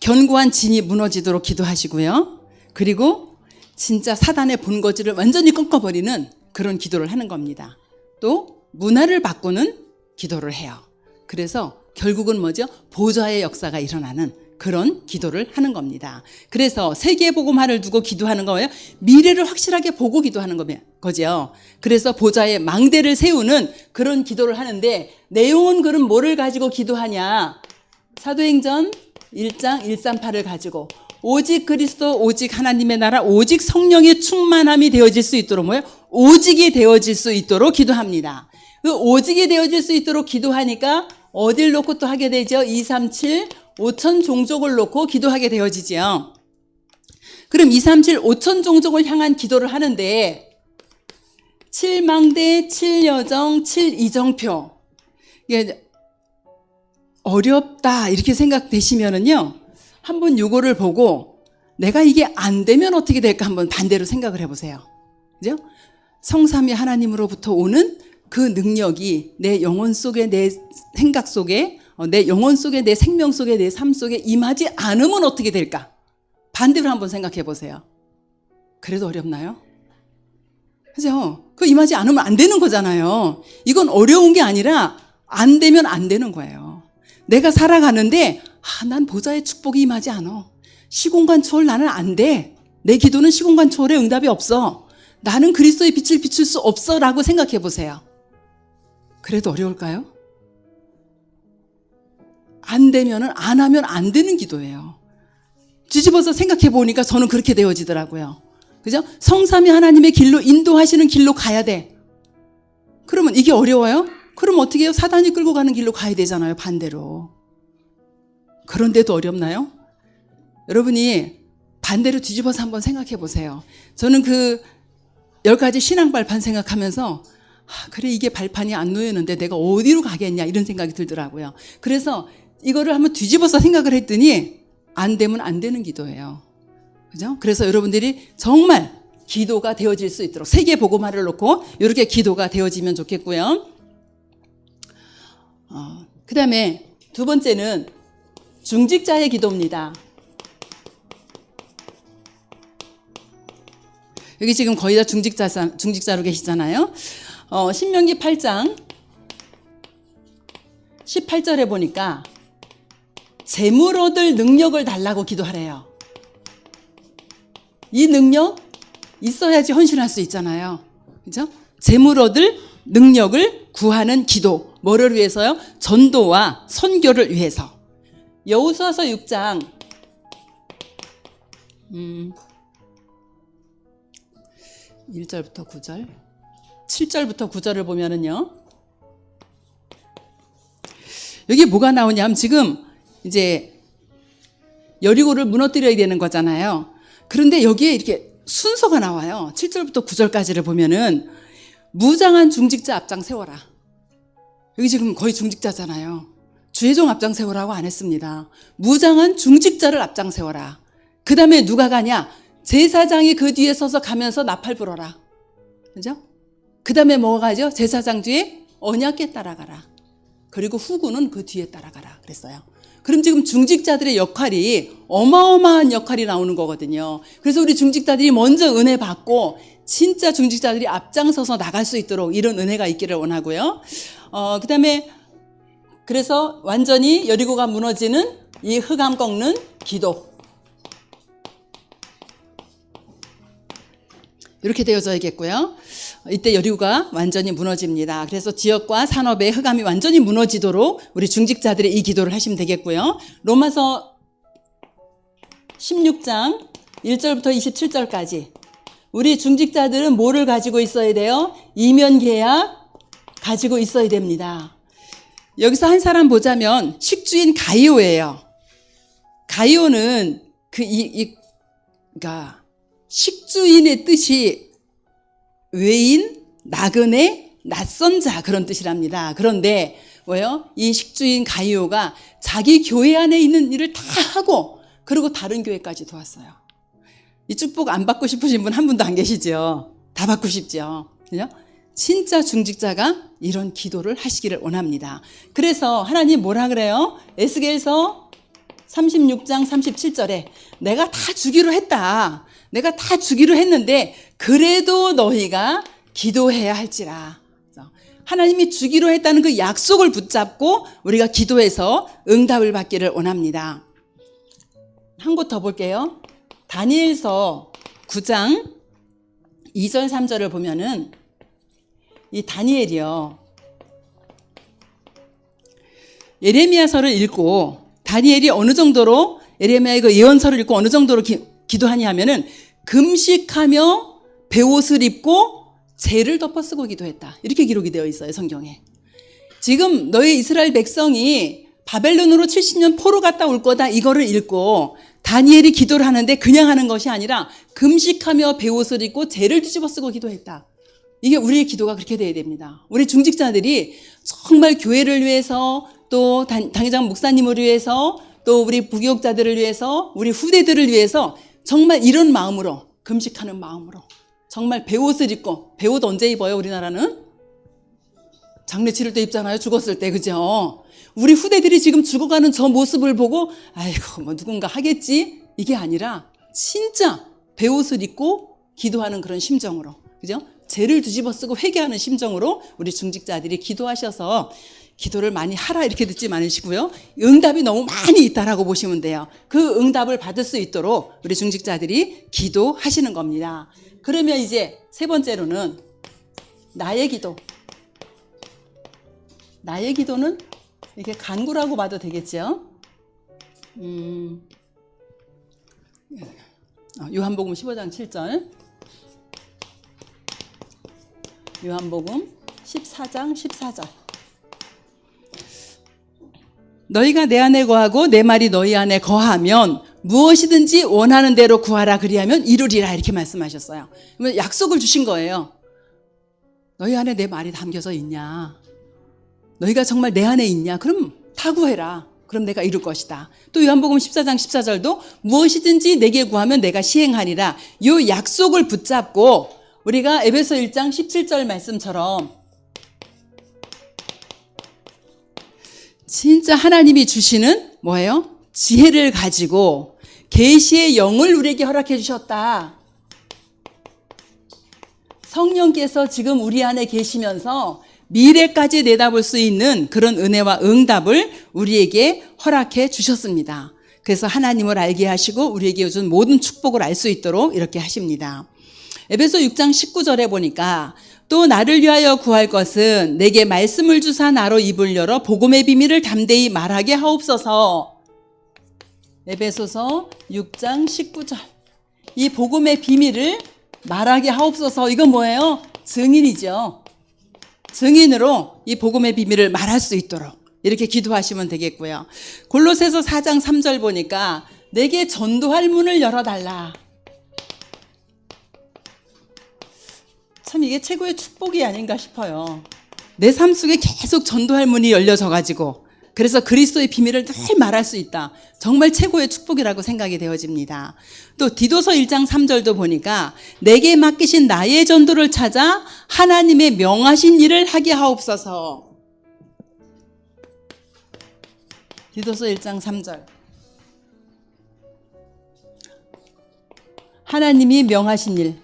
견고한 진이 무너지도록 기도하시고요. 그리고 진짜 사단의 본거지를 완전히 꺾어버리는 그런 기도를 하는 겁니다. 또 문화를 바꾸는 기도를 해요. 그래서 결국은 뭐죠? 보좌의 역사가 일어나는 그런 기도를 하는 겁니다. 그래서 세계복음화를 두고 기도하는 거예요. 미래를 확실하게 보고 기도하는 거죠. 그래서 보좌의 망대를 세우는 그런 기도를 하는데, 내용은 그럼 뭐를 가지고 기도하냐? 사도행전 1장 138을 가지고 오직 그리스도, 오직 하나님의 나라, 오직 성령의 충만함이 되어질 수 있도록 뭐예요? 오직이 되어질 수 있도록 기도합니다. 그 오직이 되어질 수 있도록 기도하니까 어딜 놓고 또 하게 되죠? 237 5천 종족을 놓고 기도하게 되어지죠. 그럼 237 5천 종족을 향한 기도를 하는데 7망대, 7여정, 7이정표, 이게 어렵다 이렇게 생각되시면은요, 한번 요거를 보고 내가 이게 안 되면 어떻게 될까 한번 반대로 생각을 해보세요. 그죠? 성삼위 하나님으로부터 오는 그 능력이 내 영혼 속에, 내 생각 속에, 내 영혼 속에, 내 생명 속에, 내 삶 속에 임하지 않으면 어떻게 될까? 반대로 한번 생각해 보세요. 그래도 어렵나요? 그죠? 그 임하지 않으면 안 되는 거잖아요. 이건 어려운 게 아니라 안 되면 안 되는 거예요. 내가 살아가는데 난 보좌의 축복이 임하지 않아. 시공간 초월 나는 안 돼. 내 기도는 시공간 초월에 응답이 없어. 나는 그리스도의 빛을 비출 수 없어 라고 생각해 보세요. 그래도 어려울까요? 안 되면은 안 하면 안 되는 기도예요. 뒤집어서 생각해 보니까 저는 그렇게 되어지더라고요. 그죠? 성삼위 하나님의 길로 인도하시는 길로 가야 돼. 그러면 이게 어려워요? 그럼 어떻게 해요? 사단이 끌고 가는 길로 가야 되잖아요. 반대로. 그런데도 어렵나요? 여러분이 반대로 뒤집어서 한번 생각해 보세요. 저는 그 10가지 신앙 발판 생각하면서 그래 이게 발판이 안 놓였는데 내가 어디로 가겠냐 이런 생각이 들더라고요. 그래서 이거를 한번 뒤집어서 생각을 했더니 안 되면 안 되는 기도예요. 그죠? 그래서 여러분들이 정말 기도가 되어질 수 있도록 세계 복음화를 놓고 이렇게 기도가 되어지면 좋겠고요. 그 다음에 두 번째는 중직자의 기도입니다. 여기 지금 거의 다 중직자로 계시잖아요. 신명기 8장 18절에 보니까 재물 얻을 능력을 달라고 기도하래요. 이 능력 있어야지 헌신할 수 있잖아요. 그죠? 재물 얻을 능력을 구하는 기도. 뭐를 위해서요? 전도와 선교를 위해서. 여호수아서 6장 6 1절부터 9절, 7절부터 9절을 보면은요. 여기 뭐가 나오냐면 지금 이제 여리고를 무너뜨려야 되는 거잖아요. 그런데 여기에 이렇게 순서가 나와요. 7절부터 9절까지를 보면은 무장한 중직자 앞장 세워라. 여기 지금 거의 중직자잖아요. 주혜종 앞장 세우라고 안 했습니다. 무장한 중직자를 앞장 세워라. 그 다음에 누가 가냐? 제사장이 그 뒤에 서서 가면서 나팔 불어라. 그죠? 그 다음에 뭐가 가죠? 제사장 뒤에 언약궤 따라가라. 그리고 후군은 그 뒤에 따라가라 그랬어요. 그럼 지금 중직자들의 역할이 어마어마한 역할이 나오는 거거든요. 그래서 우리 중직자들이 먼저 은혜 받고 진짜 중직자들이 앞장서서 나갈 수 있도록 이런 은혜가 있기를 원하고요. 그 다음에 그래서 완전히 여리고가 무너지는 이 흑암 꺾는 기도. 이렇게 되어져야겠고요. 이때 여리고가 완전히 무너집니다. 그래서 지역과 산업의 흑암이 완전히 무너지도록 우리 중직자들의 이 기도를 하시면 되겠고요. 로마서 16장 1절부터 27절까지 우리 중직자들은 뭐를 가지고 있어야 돼요? 이면 계약 가지고 있어야 됩니다. 여기서 한 사람 보자면 식주인 가이오예요. 가이오는 그러니까 식주인의 뜻이 외인, 나그네, 낯선 자 그런 뜻이랍니다. 그런데 뭐예요? 이 식주인 가이오가 자기 교회 안에 있는 일을 다 하고 그리고 다른 교회까지 도왔어요. 이 축복 안 받고 싶으신 분 한 분도 안 계시죠? 다 받고 싶죠? 그죠? 진짜 중직자가 이런 기도를 하시기를 원합니다. 그래서 하나님 뭐라 그래요? 에스겔서 36장 37절에 내가 다 주기로 했다. 내가 다 주기로 했는데 그래도 너희가 기도해야 할지라. 하나님이 주기로 했다는 그 약속을 붙잡고 우리가 기도해서 응답을 받기를 원합니다. 한 곳 더 볼게요. 다니엘서 9장 2절 3절을 보면은 이 다니엘이요. 예레미야서를 읽고 다니엘이 어느 정도로 예레미야의 그 예언서를 읽고 어느 정도로 기도하냐 하면은 금식하며 베옷을 입고 재를 덮어 쓰고 기도했다. 이렇게 기록이 되어 있어요, 성경에. 지금 너희 이스라엘 백성이 바벨론으로 70년 포로 갔다 올 거다 이거를 읽고 다니엘이 기도를 하는데 그냥 하는 것이 아니라 금식하며 베옷을 입고 재를 뒤집어 쓰고 기도했다. 이게 우리의 기도가 그렇게 돼야 됩니다. 우리 중직자들이 정말 교회를 위해서 또 당회장 목사님을 위해서 또 우리 부교육자들을 위해서 우리 후대들을 위해서 정말 이런 마음으로 금식하는 마음으로 정말 베옷을 입고 베옷 언제 입어요? 우리나라는? 장례 치를 때 입잖아요. 죽었을 때. 그죠? 우리 후대들이 지금 죽어가는 저 모습을 보고 아이고 뭐 누군가 하겠지? 이게 아니라 진짜 베옷을 입고 기도하는 그런 심정으로 그죠? 죄를 뒤집어 쓰고 회개하는 심정으로 우리 중직자들이 기도하셔서 기도를 많이 하라 이렇게 듣지 마시고요. 응답이 너무 많이 있다라고 보시면 돼요. 그 응답을 받을 수 있도록 우리 중직자들이 기도하시는 겁니다. 그러면 이제 세 번째로는 나의 기도. 나의 기도는 이렇게 간구라고 봐도 되겠죠. 요한복음 15장 7절. 요한복음 14장 14절. 너희가 내 안에 거하고 내 말이 너희 안에 거하면 무엇이든지 원하는 대로 구하라 그리하면 이루리라 이렇게 말씀하셨어요. 그러면 약속을 주신 거예요. 너희 안에 내 말이 담겨져 있냐? 너희가 정말 내 안에 있냐? 그럼 다 구해라. 그럼 내가 이룰 것이다. 또 요한복음 14장 14절도 무엇이든지 내게 구하면 내가 시행하리라. 이 약속을 붙잡고 우리가 에베소 1장 17절 말씀처럼 진짜 하나님이 주시는 뭐예요? 지혜를 가지고 계시의 영을 우리에게 허락해 주셨다. 성령께서 지금 우리 안에 계시면서 미래까지 내다볼 수 있는 그런 은혜와 응답을 우리에게 허락해 주셨습니다. 그래서 하나님을 알게 하시고 우리에게 준 모든 축복을 알 수 있도록 이렇게 하십니다. 에베소 6장 19절에 보니까 또 나를 위하여 구할 것은 내게 말씀을 주사 나로 입을 열어 복음의 비밀을 담대히 말하게 하옵소서. 에베소서 6장 19절. 이 복음의 비밀을 말하게 하옵소서. 이건 뭐예요? 증인이죠. 증인으로 이 복음의 비밀을 말할 수 있도록 이렇게 기도하시면 되겠고요. 골로새서 4장 3절 보니까 내게 전도할 문을 열어달라. 참 이게 최고의 축복이 아닌가 싶어요. 내 삶 속에 계속 전도할 문이 열려져 가지고 그래서 그리스도의 비밀을 늘 말할 수 있다. 정말 최고의 축복이라고 생각이 되어집니다. 또 디도서 1장 3절도 보니까 내게 맡기신 나의 전도를 찾아 하나님의 명하신 일을 하게 하옵소서. 디도서 1장 3절. 하나님이 명하신 일.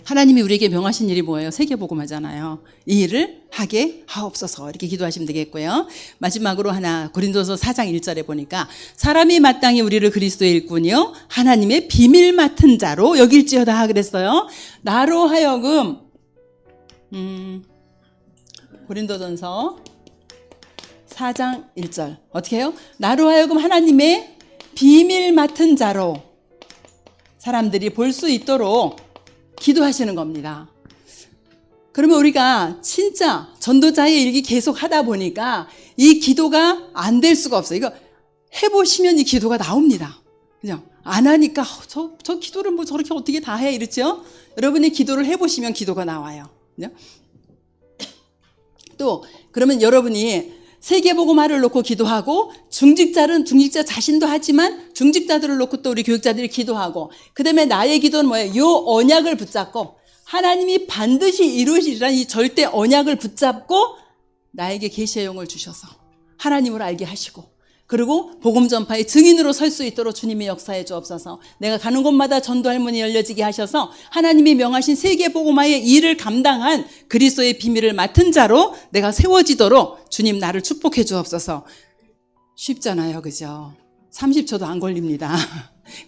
하나님이 우리에게 명하신 일이 뭐예요? 세계복음하잖아요. 이 일을 하게 하옵소서 이렇게 기도하시면 되겠고요. 마지막으로 하나 고린도서 4장 1절에 보니까 사람이 마땅히 우리를 그리스도의 일꾼이요 하나님의 비밀 맡은 자로 여길지어다 그랬어요. 나로 하여금 고린도전서 4장 1절 어떻게 해요? 나로 하여금 하나님의 비밀 맡은 자로 사람들이 볼 수 있도록 기도하시는 겁니다. 그러면 우리가 진짜 전도자의 일기 계속 하다 보니까 이 기도가 안 될 수가 없어요. 이거 해보시면 이 기도가 나옵니다. 그죠? 안 하니까 저 기도를 뭐 저렇게 어떻게 다 해 이렇죠? 여러분이 기도를 해보시면 기도가 나와요. 그죠? 또 그러면 여러분이 세계복음화를 놓고 기도하고 중직자 자신도 하지만 중직자들을 놓고 또 우리 교육자들이 기도하고 그다음에 나의 기도는 뭐예요? 요 언약을 붙잡고 하나님이 반드시 이루시리라는 이 절대 언약을 붙잡고 나에게 계시의 영을 주셔서 하나님을 알게 하시고 그리고 복음 전파의 증인으로 설 수 있도록 주님이 역사해 주옵소서. 내가 가는 곳마다 전도할 문이 열려지게 하셔서 하나님이 명하신 세계 복음화의 일을 감당한 그리스도의 비밀을 맡은 자로 내가 세워지도록 주님 나를 축복해 주옵소서. 쉽잖아요, 그죠? 30초도 안 걸립니다.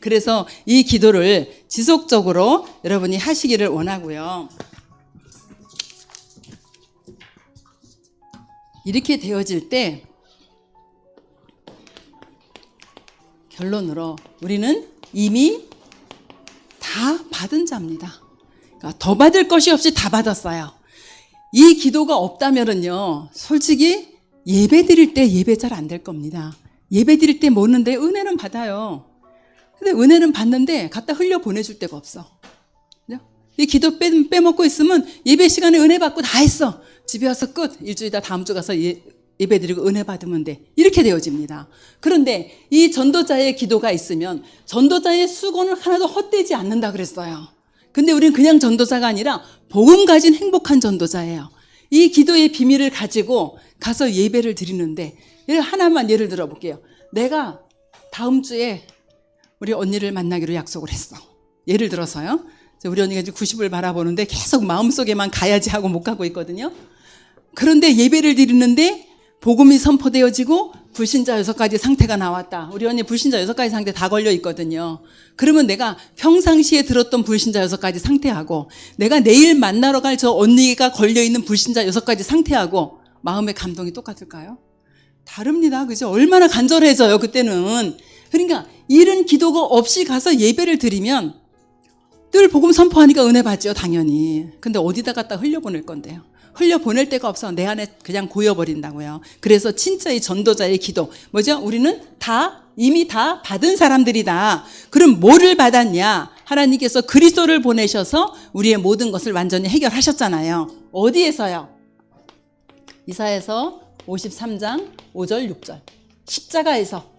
그래서 이 기도를 지속적으로 여러분이 하시기를 원하고요. 이렇게 되어질 때 결론으로 우리는 이미 다 받은 자입니다. 그러니까 더 받을 것이 없이 다 받았어요. 이 기도가 없다면은요, 솔직히 예배 드릴 때 예배 잘 안 될 겁니다. 예배 드릴 때 먹는데 은혜는 받아요. 근데 은혜는 받는데 갖다 흘려 보내줄 데가 없어. 이 기도 빼먹고 있으면 예배 시간에 은혜 받고 다 했어. 집에 와서 끝. 일주일이다 다음 주 가서 예배 드리고 은혜 받으면 돼. 이렇게 되어집니다. 그런데 이 전도자의 기도가 있으면 전도자의 수고는 하나도 헛되지 않는다 그랬어요. 근데 우리는 그냥 전도자가 아니라 복음 가진 행복한 전도자예요. 이 기도의 비밀을 가지고 가서 예배를 드리는데 하나만 예를 들어 볼게요. 내가 다음 주에 우리 언니를 만나기로 약속을 했어. 예를 들어서요. 우리 언니가 이제 90을 바라보는데 계속 마음속에만 가야지 하고 못 가고 있거든요. 그런데 예배를 드리는데 복음이 선포되어지고 불신자 6가지 상태가 나왔다. 우리 언니 불신자 6가지 상태 다 걸려 있거든요. 그러면 내가 평상시에 들었던 불신자 6가지 상태하고 내가 내일 만나러 갈 저 언니가 걸려 있는 불신자 6가지 상태하고 마음의 감동이 똑같을까요? 다릅니다. 그죠? 얼마나 간절해져요, 그때는. 그러니까 이런 기도가 없이 가서 예배를 드리면 늘 복음 선포하니까 은혜 받죠, 당연히. 근데 어디다 갖다 흘려보낼 건데요? 흘려보낼 데가 없어. 내 안에 그냥 고여버린다고요. 그래서 진짜 이 전도자의 기도 뭐죠? 우리는 이미 다 받은 사람들이다. 그럼 뭐를 받았냐? 하나님께서 그리스도를 보내셔서 우리의 모든 것을 완전히 해결하셨잖아요. 어디에서요? 이사야서 53장 5절 6절 십자가에서.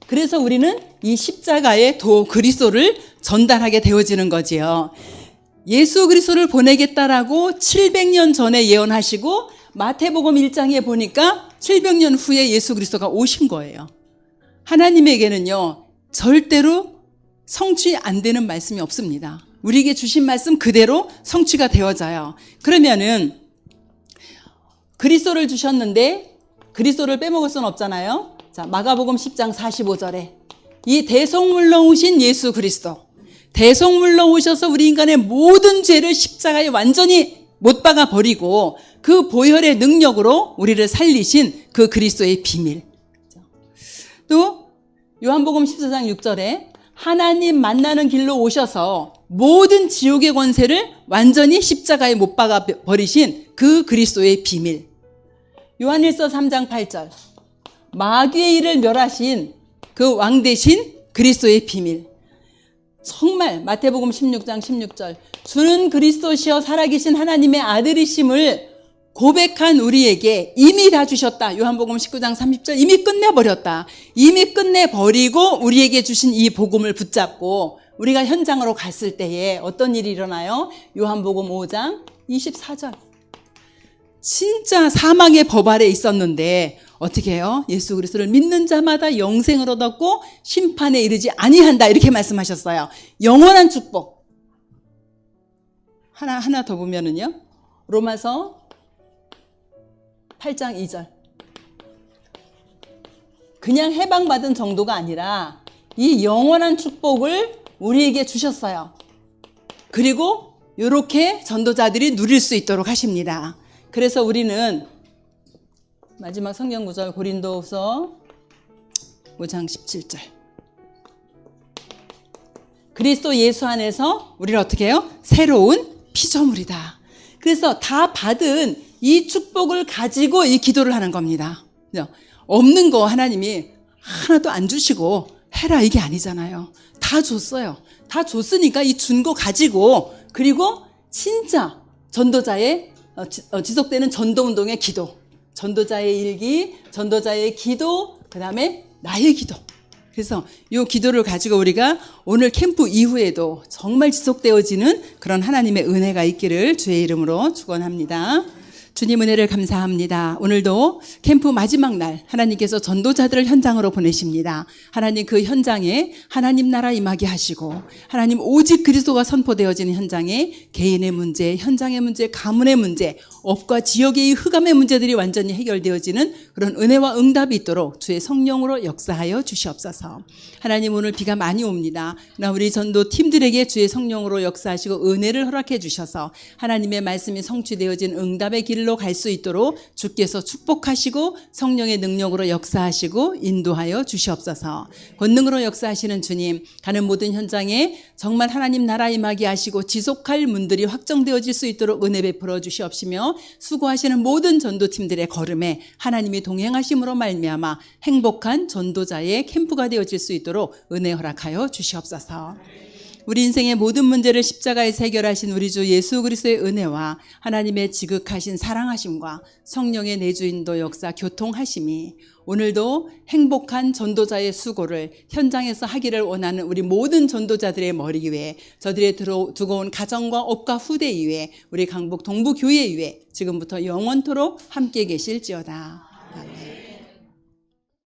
그래서 우리는 이 십자가의 그리스도를 전달하게 되어지는 거지요. 예수 그리스도를 보내겠다라고 700년 전에 예언하시고 마태복음 1장에 보니까 700년 후에 예수 그리스도가 오신 거예요. 하나님에게는요, 절대로 성취 안 되는 말씀이 없습니다. 우리에게 주신 말씀 그대로 성취가 되어져요. 그러면은 그리스도를 주셨는데 그리스도를 빼먹을 수는 없잖아요. 자, 마가복음 10장 45절에 이 대속물로 오신 예수 그리스도, 대속물로 오셔서 우리 인간의 모든 죄를 십자가에 완전히 못 박아 버리고 그 보혈의 능력으로 우리를 살리신 그 그리스도의 비밀. 또 요한복음 14장 6절에 하나님 만나는 길로 오셔서 모든 지옥의 권세를 완전히 십자가에 못 박아 버리신 그 그리스도의 비밀. 요한일서 3장 8절 마귀의 일을 멸하신 그 왕 대신 그리스도의 비밀. 정말 마태복음 16장 16절 주는 그리스도시여 살아계신 하나님의 아들이심을 고백한 우리에게 이미 다 주셨다. 요한복음 19장 30절 이미 끝내버렸다. 이미 끝내버리고 우리에게 주신 이 복음을 붙잡고 우리가 현장으로 갔을 때에 어떤 일이 일어나요? 요한복음 5장 24절 진짜 사망의 법 아래 있었는데 어떻게 해요? 예수 그리스도를 믿는 자마다 영생을 얻었고 심판에 이르지 아니한다 이렇게 말씀하셨어요. 영원한 축복. 하나 더 보면은요. 로마서 8장 2절 그냥 해방받은 정도가 아니라 이 영원한 축복을 우리에게 주셨어요. 그리고 이렇게 전도자들이 누릴 수 있도록 하십니다. 그래서 우리는 마지막 성경 구절 고린도후서 5장 17절 그리스도 예수 안에서 우리를 어떻게 해요? 새로운 피조물이다. 그래서 다 받은 이 축복을 가지고 이 기도를 하는 겁니다. 없는 거 하나님이 하나도 안 주시고 해라 이게 아니잖아요. 다 줬어요. 다 줬으니까 이 준 거 가지고 그리고 진짜 전도자의 지속되는 전도운동의 기도, 전도자의 일기, 전도자의 기도, 그 다음에 나의 기도. 그래서 이 기도를 가지고 우리가 오늘 캠프 이후에도 정말 지속되어지는 그런 하나님의 은혜가 있기를 주의 이름으로 축원합니다. 주님 은혜를 감사합니다. 오늘도 캠프 마지막 날 하나님께서 전도자들을 현장으로 보내십니다. 하나님 그 현장에 하나님 나라 임하게 하시고 하나님 오직 그리스도가 선포되어지는 현장에 개인의 문제, 현장의 문제, 가문의 문제, 업과 지역의 흑암의 문제들이 완전히 해결되어지는 그런 은혜와 응답이 있도록 주의 성령으로 역사하여 주시옵소서. 하나님 오늘 비가 많이 옵니다. 그러나 우리 전도 팀들에게 주의 성령으로 역사하시고 은혜를 허락해 주셔서 하나님의 말씀이 성취되어진 응답의 길로 갈 수 있도록 주께서 축복하시고 성령의 능력으로 역사하시고 인도하여 주시옵소서. 권능으로 역사하시는 주님, 가는 모든 현장에 정말 하나님 나라 임하게 하시고 지속할 문들이 확정되어질 수 있도록 은혜 베풀어 주시옵시며 수고하시는 모든 전도팀들의 걸음에 하나님이 동행하심으로 말미암아 행복한 전도자의 캠프가 되어질 수 있도록 은혜 허락하여 주시옵소서. 우리 인생의 모든 문제를 십자가에서 해결하신 우리 주 예수 그리스도의 은혜와 하나님의 지극하신 사랑하심과 성령의 내주인도 역사 교통하심이 오늘도 행복한 전도자의 수고를 현장에서 하기를 원하는 우리 모든 전도자들의 머리 위에 저들의 두고 온 가정과 업과 후대 위에 우리 강북 동부교회 위에 지금부터 영원토록 함께 계실지어다. 아멘.